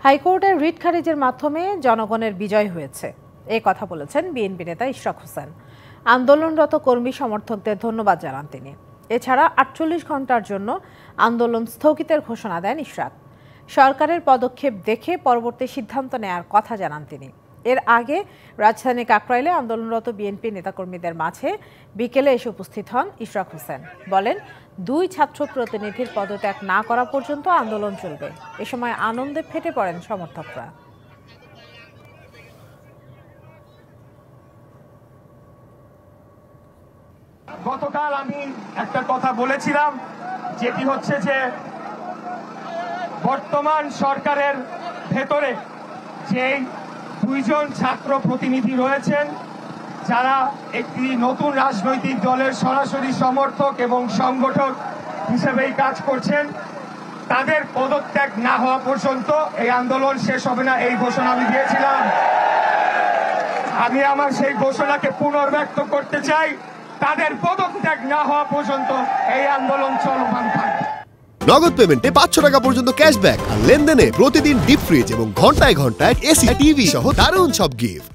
হাইকোর্টের রিট খারিজের মাধ্যমে জনগণের বিজয় হয়েছে, এই কথা বলেছেন বিএনপি নেতা ইশরাক হোসেন। আন্দোলনরত কর্মী সমর্থকদের ধন্যবাদ জানান তিনি। এছাড়া ৪৮ ঘন্টার জন্য আন্দোলন স্থগিতের ঘোষণা দেন ইশরাক। সরকারের পদক্ষেপ দেখে পরবর্তী সিদ্ধান্ত নেয়ার কথা জানান তিনি। এর আগে রাজধানী কাকরাইলে আন্দোলনরত বিএনপি নেতাকর্মীদের মাঝে বিকেলে এসে উপস্থিত হন ইশরাক হোসেন। বলেন, ২ ছাত্র প্রতিনিধির পদত্যাগ না করা পর্যন্ত আন্দোলন চলবে। এ সময় আনন্দে ফেটে পড়েন সমর্থকরা। গতকাল আমি একটা কথা বলেছিলাম, যেটি হচ্ছে যে বর্তমান সরকারের ভেতরে যে ২ জন ছাত্র প্রতিনিধি রয়েছেন, যারা একটি নতুন রাজনৈতিক দলের সরাসরি সমর্থক এবং সংগঠক হিসেবেই কাজ করছেন, তাদের পদত্যাগ না হওয়া পর্যন্ত এই আন্দোলন শেষ হবে না, এই ঘোষণা আমি দিয়েছিলাম। আমি আমার সেই ঘোষণাকে পুনর্ব্যক্ত করতে চাই। তাদের পদত্যাগ না হওয়া পর্যন্ত এই আন্দোলন চলমান থাকবে। নগদ পেমেন্টে ৫০০ টাকা পর্যন্ত ক্যাশব্যাক আর লেনদেনে প্রতিদিন ডিপ ফ্রিজ এবং ঘন্টায় ঘন্টায় এসি টিভি সহ দারুণ সব গিফট।